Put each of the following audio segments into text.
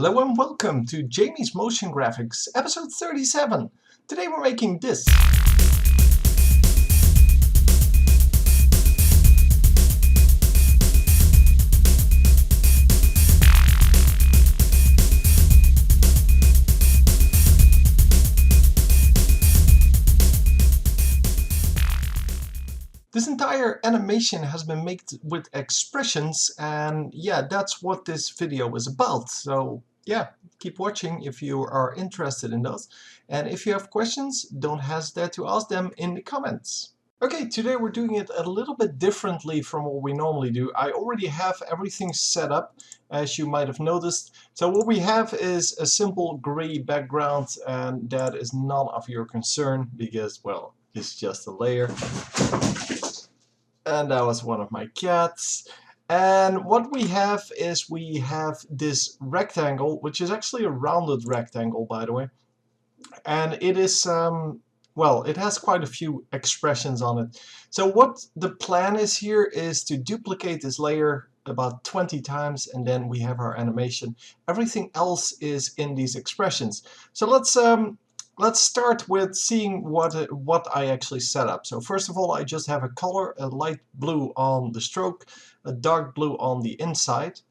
Hello and welcome to Jamie's Motion Graphics, episode 37. Today we're making this. This entire animation has been made with expressions, and yeah, that's what this video is about. So yeah, keep watching if you are interested in those. And if you have questions, don't hesitate to ask them in the comments. Okay, today we're doing it a little bit differently from what we normally do. I already have everything set up, as you might have noticed. So what we have is a simple gray background, and that is none of your concern because, well, it's just a layer. And that was one of my cats. And what we have is we have this rectangle, which is actually a rounded rectangle, by the way. And it is, well, it has quite a few expressions on it. So what the plan is here is to duplicate this layer about 20 times, and then we have our animation. Everything else is in these expressions. So let's start with seeing what I actually set up. So first of all, I just have a color, a light blue on the stroke, a dark blue on the inside.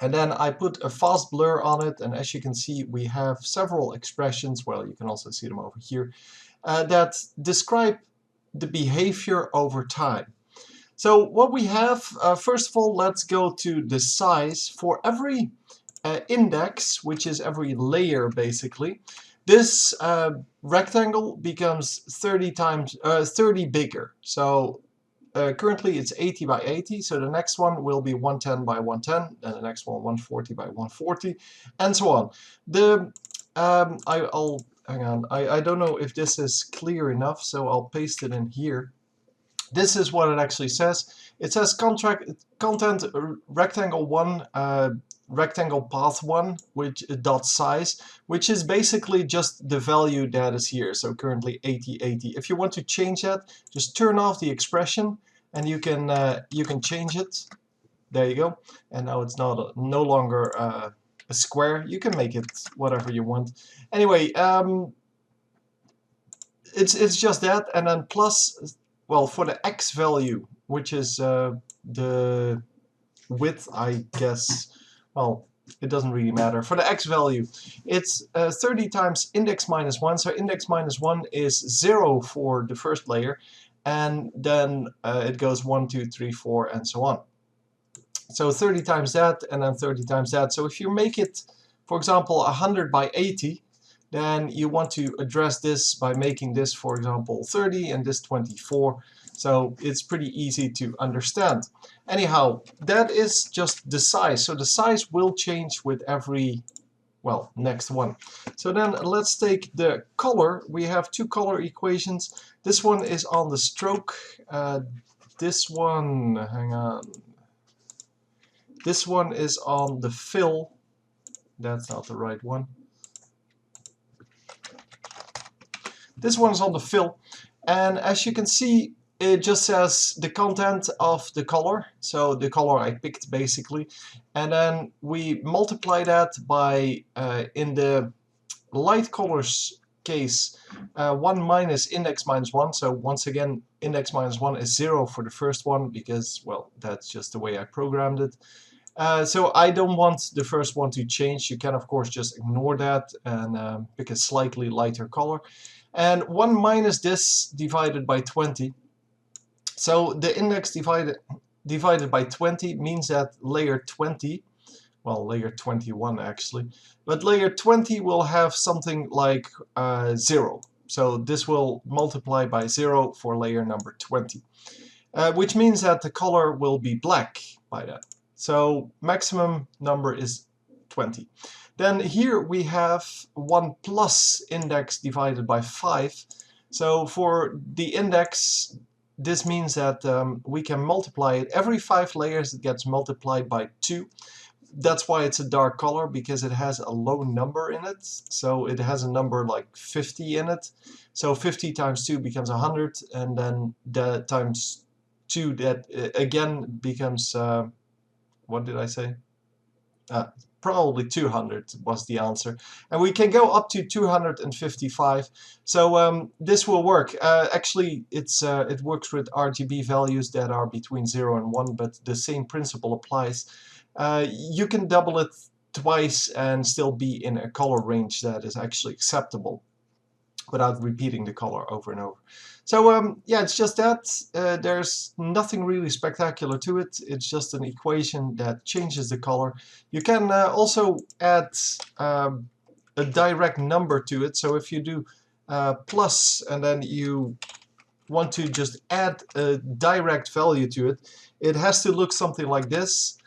And then I put a fast blur on it, and as you can see, we have several expressions, well, you can also see them over here, that describe the behavior over time. So what we have, first of all, let's go to the size. For every index, which is every layer basically, this rectangle becomes 30 bigger. So currently it's 80 by 80, so the next one will be 110 by 110, and the next one 140 by 140, and so on. I'll hang on. I don't know if this is clear enough, so I'll paste it in here. This is what it actually says. It says content rectangle 1. Rectangle path 1, which dot size, which is basically just the value that is here. So currently 80, 80. If you want to change that, just turn off the expression, and you can change it. There you go. And now it's no longer a square. You can make it whatever you want. Anyway, it's just that, and then plus, well, for the x value, which is the width, I guess. Well, it doesn't really matter. For the x value, it's 30 times index minus 1. So index minus 1 is 0 for the first layer. And then it goes 1, 2, 3, 4, and so on. So 30 times that, and then 30 times that. So if you make it, for example, 100 by 80, then you want to address this by making this, for example, 30 and this 24. So it's pretty easy to understand. Anyhow, that is just the size. So the size will change with every, well, next one. So then let's take the color. We have two color equations. This one is on the stroke. This one, hang on. This one is on the fill. That's not the right one. This one's on the fill. And as you can see, it just says the content of the color, so the color I picked basically, and then we multiply that by, in the light colors case, 1 minus index minus 1, so once again index minus 1 is 0 for the first one because, well, that's just the way I programmed it. So I don't want the first one to change. You can of course just ignore that and pick a slightly lighter color. And 1 minus this divided by 20. So the index divided by 20 means that layer 20, well, layer 21 actually, but layer 20 will have something like 0. So this will multiply by 0 for layer number 20, which means that the color will be black by that. So maximum number is 20. Then here we have 1 plus index divided by 5. So for the index, this means that we can multiply it. Every 5 layers it gets multiplied by 2. That's why it's a dark color, because it has a low number in it. So it has a number like 50 in it. So 50 times 2 becomes 100, and then that times 2, that again becomes, what did I say? probably 200 was the answer. And we can go up to 255. So this will work. Actually, it works with RGB values that are between 0 and 1, but the same principle applies. You can double it twice and still be in a color range that is actually acceptable without repeating the color over and over. So yeah, it's just that. There's nothing really spectacular to it. It's just an equation that changes the color. You can also add a direct number to it. So if you do plus and then you want to just add a direct value to it, it has to look something like this.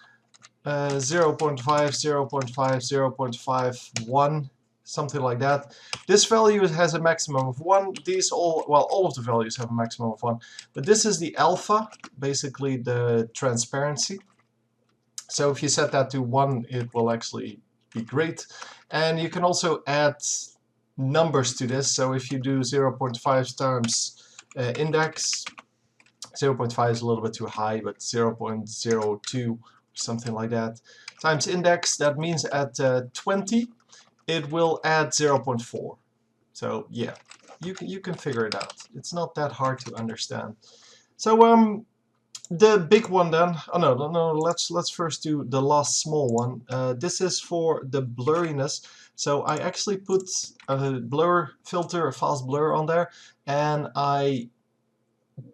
0.5, 0.5, 0.51, something like that. This value has a maximum of 1. All of the values have a maximum of 1. But this is the alpha, basically the transparency. So if you set that to 1, it will actually be great. And you can also add numbers to this. So if you do 0.5 times index, 0.5 is a little bit too high, but 0.02, something like that, times index, that means at 20 it will add 0.4. So yeah, you can figure it out. It's not that hard to understand. So the big one then, oh no, let's first do the last small one. This is for the blurriness. So I actually put a blur filter, a fast blur on there, and I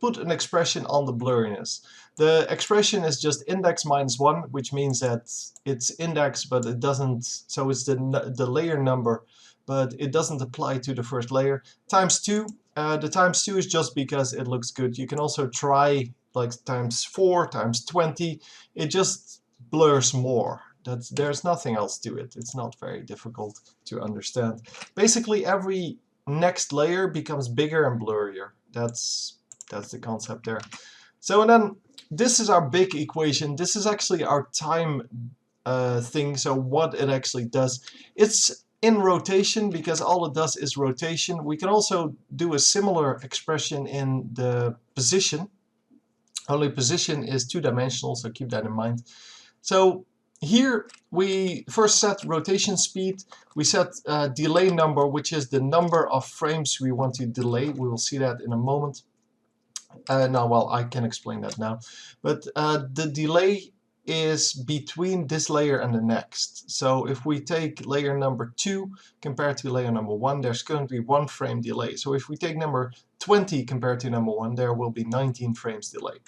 put an expression on the blurriness. The expression is just index minus 1, which means that it's index, but it doesn't, so it's the layer number, but it doesn't apply to the first layer. Times 2, the times 2 is just because it looks good. You can also try like times 4, times 20, it just blurs more. There's nothing else to it. It's not very difficult to understand. Basically every next layer becomes bigger and blurrier. That's the concept there. So and then this is our big equation. This is actually our time thing. So what it actually does, it's in rotation because all it does is rotation. We can also do a similar expression in the position. Only position is two-dimensional, so keep that in mind. So here we first set rotation speed. We set delay number, which is the number of frames we want to delay. We will see that in a moment. No, well, I can explain that now. But the delay is between this layer and the next. So if we take layer number 2 compared to layer number 1, there's currently 1 frame delay. So if we take number 20 compared to number 1, there will be 19 frames delay.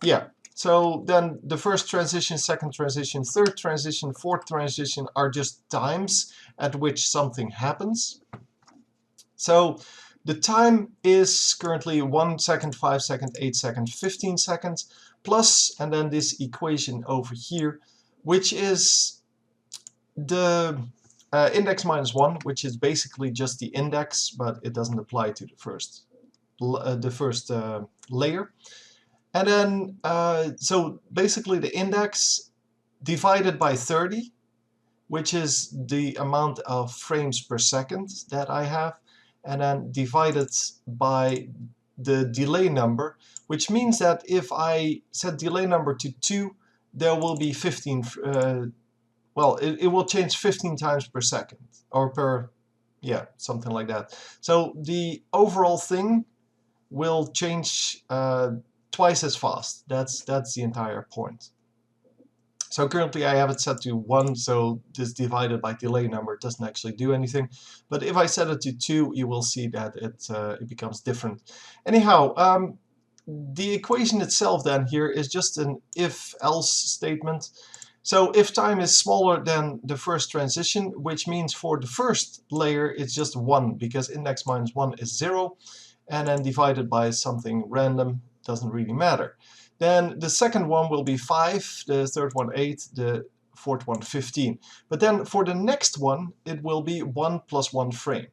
Yeah, so then the first transition, second transition, third transition, fourth transition are just times at which something happens. So the time is currently 1 second, 5 seconds, 8 seconds, 15 seconds, plus, and then this equation over here, which is the index minus 1, which is basically just the index, but it doesn't apply to the first layer. And then, so basically the index divided by 30, which is the amount of frames per second that I have, and then divided by the delay number, which means that if I set delay number to 2, there will be 15, well, it will change 15 times per second, or per, yeah, something like that. So the overall thing will change twice as fast. That's the entire point. So currently I have it set to 1, so this divided by delay number doesn't actually do anything. But if I set it to 2, you will see that it becomes different. Anyhow, the equation itself then here is just an if-else statement. So if time is smaller than the first transition, which means for the first layer it's just 1, because index minus 1 is 0, and then divided by something random, doesn't really matter. Then the second one will be 5, the third one 8, the fourth one 15. But then for the next one, it will be 1 plus 1 frame.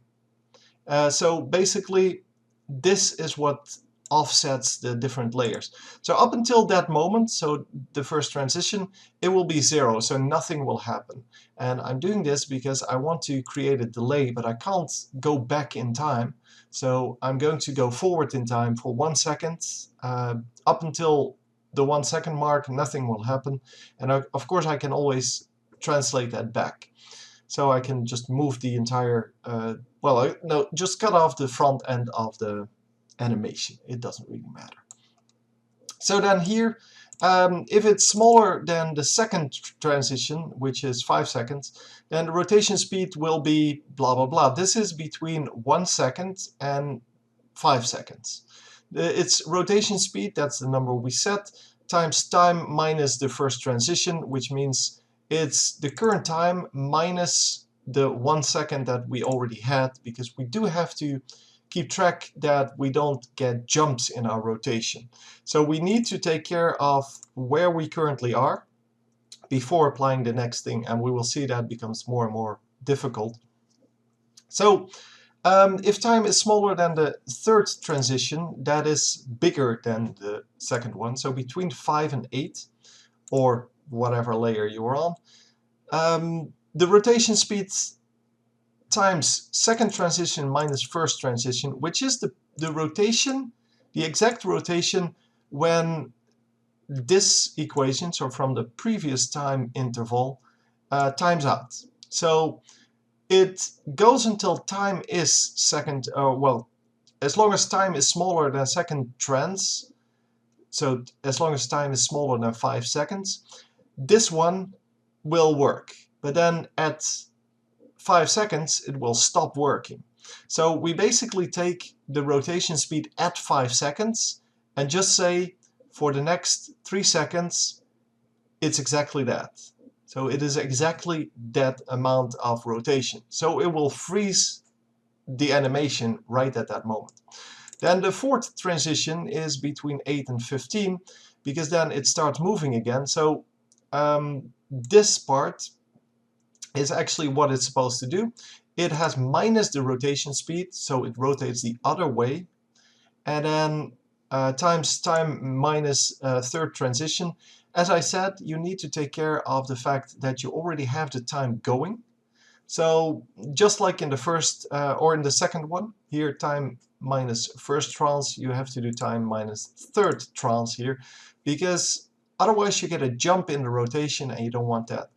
So basically, this is what offsets the different layers. So up until that moment, so the first transition, it will be 0, so nothing will happen. And I'm doing this because I want to create a delay, but I can't go back in time. So I'm going to go forward in time for 1 second. Up until the 1 second mark, nothing will happen. And of course I can always translate that back. So I can just move the entire, no, just cut off the front end of the animation. It doesn't really matter. So then here, if it's smaller than the second transition, which is 5 seconds, then the rotation speed will be blah blah blah. This is between 1 second and 5 seconds. It's rotation speed, that's the number we set, times time minus the first transition, which means it's the current time minus the 1 second that we already had, because we do have to keep track that we don't get jumps in our rotation. So we need to take care of where we currently are before applying the next thing, and we will see that becomes more and more difficult. So if time is smaller than the third transition, that is bigger than the second one, so between 5 and 8, or whatever layer you're on, the rotation speed times second transition minus first transition, which is the rotation, the exact rotation when this equation, so from the previous time interval, times out. So it goes until time is as long as time is smaller than second trans, so as long as time is smaller than 5 seconds, this one will work. But then at 5 seconds it will stop working. So we basically take the rotation speed at 5 seconds and just say for the next 3 seconds it's exactly that. So it is exactly that amount of rotation. So it will freeze the animation right at that moment. Then the fourth transition is between 8 and 15, because then it starts moving again. So this part is actually what it's supposed to do. It has minus the rotation speed, so it rotates the other way, and then times time minus third transition. As I said, you need to take care of the fact that you already have the time going. So just like in the first or in the second one, here time minus first trans, you have to do time minus third trans here, because otherwise you get a jump in the rotation and you don't want that.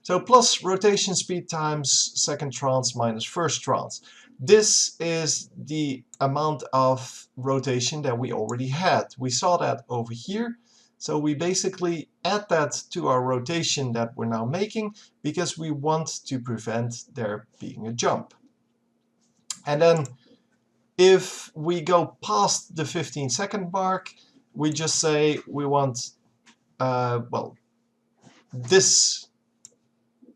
So plus rotation speed times second trans minus first trans. This is the amount of rotation that we already had. We saw that over here. So we basically add that to our rotation that we're now making, because we want to prevent there being a jump. And then if we go past the 15-second mark, we just say we want this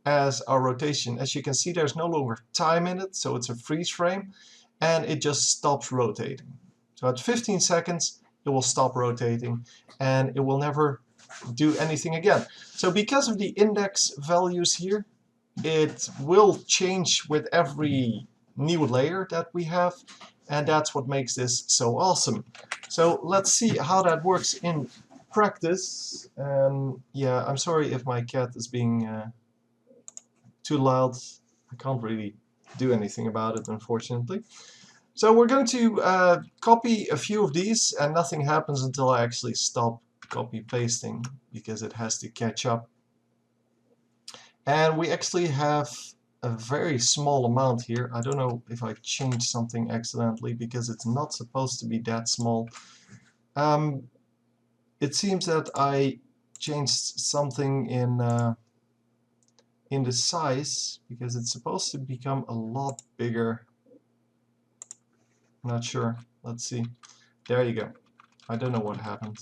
as our rotation. As you can see, there's no longer time in it, so it's a freeze frame, and it just stops rotating. So at 15 seconds it will stop rotating and it will never do anything again. So because of the index values here, it will change with every new layer that we have, and that's what makes this so awesome. So let's see how that works in practice. Yeah, I'm sorry if my cat is being too loud. I can't really do anything about it, unfortunately. So we're going to copy a few of these, and nothing happens until I actually stop copy pasting, because it has to catch up. And we actually have a very small amount here. I don't know if I changed something accidentally, because it's not supposed to be that small. It seems that I changed something in the size, because it's supposed to become a lot bigger. Not sure. Let's see. There you go. I don't know what happened.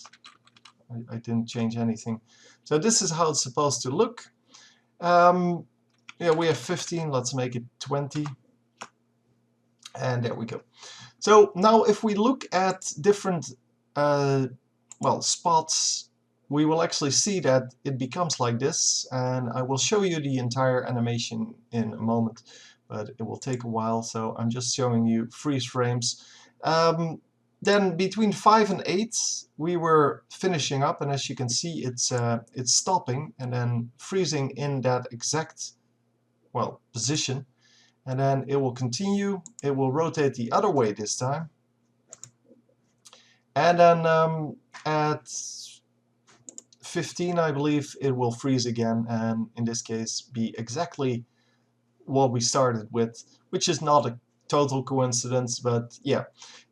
I didn't change anything. So this is how it's supposed to look. Yeah, we have 15. Let's make it 20. And there we go. So now if we look at different spots, we will actually see that it becomes like this. And I will show you the entire animation in a moment, but it will take a while, so I'm just showing you freeze frames. Then between 5 and 8 we were finishing up, and as you can see it's stopping and then freezing in that exact position, and then it will continue. It will rotate the other way this time, and then at 15, I believe, it will freeze again, and in this case be exactly what we started with, which is not a total coincidence, but yeah,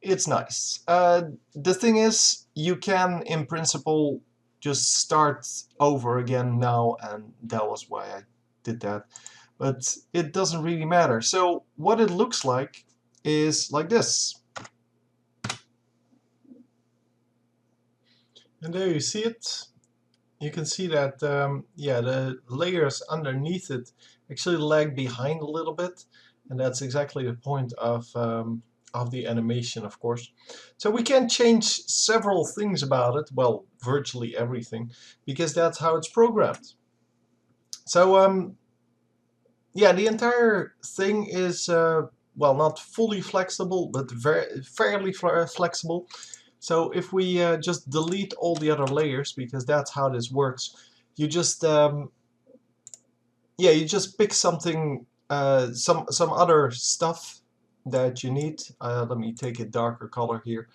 it's nice. The thing is, you can, in principle, just start over again now, and that was why I did that. But it doesn't really matter. So what it looks like is like this. And there you see it. You can see that yeah, the layers underneath it actually lag behind a little bit, and that's exactly the point of the animation, of course. So we can change several things about it, well, virtually everything, because that's how it's programmed. So yeah, the entire thing is well, not fully flexible, but fairly flexible. So if we just delete all the other layers, because that's how this works, you just yeah, you just pick something, some other stuff that you need. Let me take a darker color here.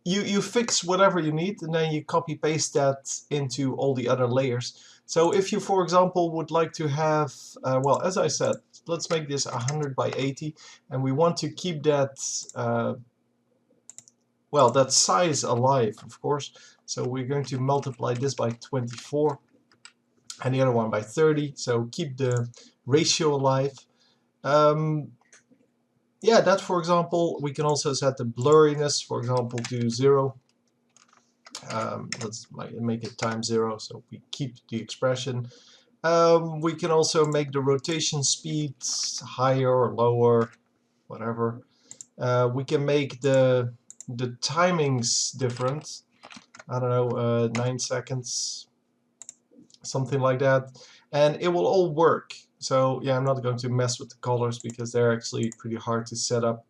You fix whatever you need, and then you copy paste that into all the other layers. So if you, for example, would like to have, well, as I said, let's make this 100 by 80, and we want to keep that well, that size alive, of course. So we're going to multiply this by 24 and the other one by 30. So keep the ratio alive. Yeah, that, for example, we can also set the blurriness, for example, to 0. Let's make it times 0, so we keep the expression. We can also make the rotation speed higher or lower, whatever. We can make the timings different. I don't know, 9 seconds, something like that, and it will all work. So yeah, I'm not going to mess with the colors because they're actually pretty hard to set up.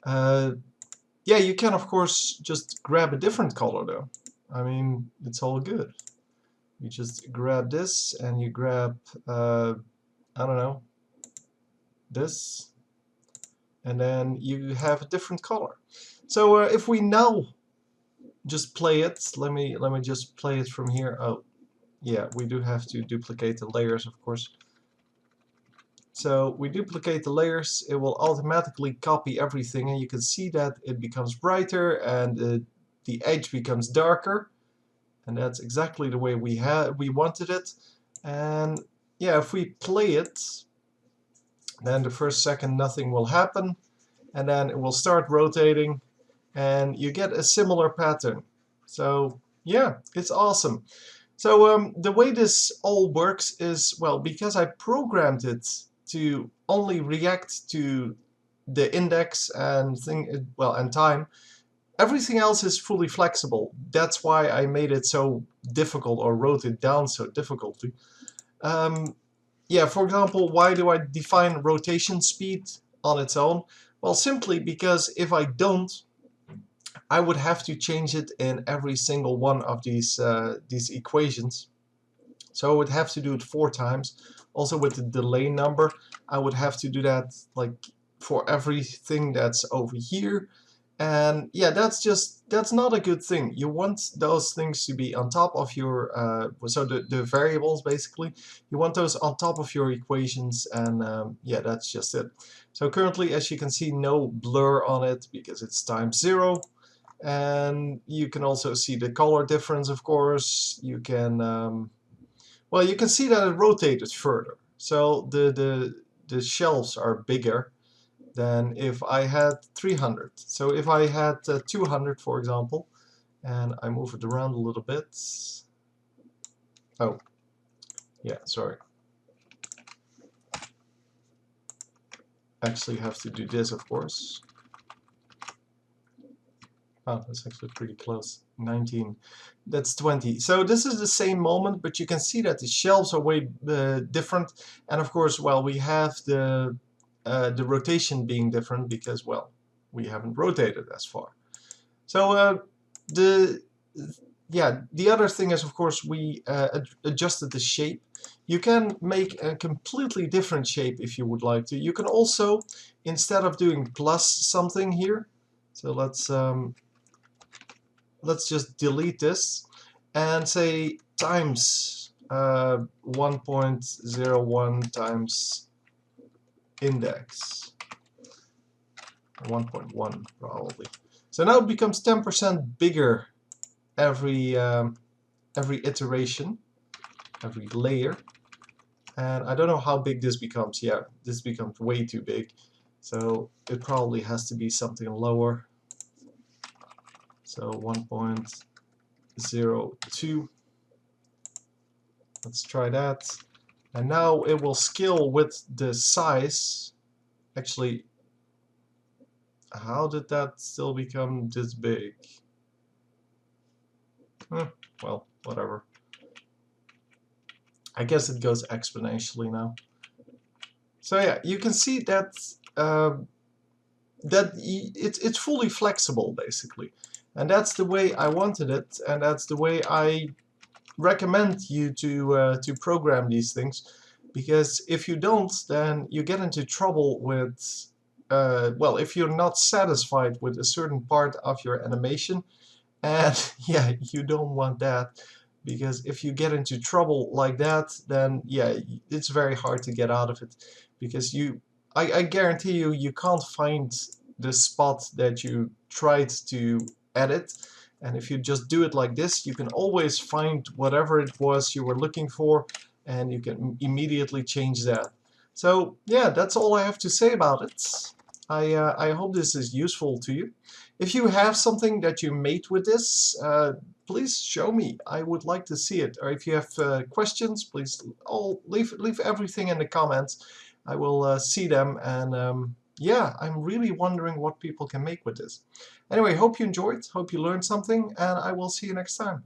Yeah, you can of course just grab a different color though. I mean, it's all good. You just grab this and you grab, I don't know, this, and then you have a different color. So if we now just play it, let me just play it from here. Oh, yeah, we do have to duplicate the layers, of course. So we duplicate the layers, it will automatically copy everything, and you can see that it becomes brighter and the edge becomes darker, and that's exactly the way we wanted it. And yeah, if we play it, then the first second nothing will happen, and then it will start rotating, and you get a similar pattern. So yeah, it's awesome. So the way this all works is, well, because I programmed it to only react to the index and and time, everything else is fully flexible. That's why I made it so difficult, or wrote it down so difficultly. Yeah, for example, why do I define rotation speed on its own? Well, simply because if I don't, I would have to change it in every single one of these equations. So I would have to do it 4 times. Also with the delay number, I would have to do that like for everything that's over here. And yeah, that's not a good thing. You want those things to be on top of your, so the variables basically, you want those on top of your equations, and yeah, that's just it. So currently, as you can see, no blur on it because it's times 0. And you can also see the color difference, of course. You can, well, you can see that it rotated further. So the shelves are bigger than if I had 300. So if I had 200, for example, and I move it around a little bit. Oh, yeah, sorry. Actually have to do this, of course. Oh, that's actually pretty close. 19. That's 20. So this is the same moment, but you can see that the shelves are way different. And of course, well, we have the rotation being different because, well, we haven't rotated as far. So the other thing is, of course, we adjusted the shape. You can make a completely different shape if you would like to. You can also, instead of doing plus something here, so let's just delete this. and say times 1.01 times index, 1.1 probably. So now it becomes 10% bigger every iteration, every layer. And I don't know how big this becomes. Yeah, this becomes way too big. So it probably has to be something lower. So 1.02. Let's try that. And now it will scale with the size. Actually, how did that still become this big? Well, whatever. I guess it goes exponentially now. So yeah, you can see that it's fully flexible basically, and that's the way I wanted it, and that's the way I recommend you to program these things, because if you don't, then you get into trouble with well, if you're not satisfied with a certain part of your animation, and yeah, you don't want that, because if you get into trouble like that, then yeah, it's very hard to get out of it, because I guarantee you, you can't find the spot that you tried to edit, and if you just do it like this, you can always find whatever it was you were looking for, and you can immediately change that. So yeah, that's all I have to say about it. I hope this is useful to you. If you have something that you made with this, please show me. I would like to see it. Or if you have questions, please leave everything in the comments. I will see them, and yeah, I'm really wondering what people can make with this. Anyway, hope you enjoyed, hope you learned something, and I will see you next time.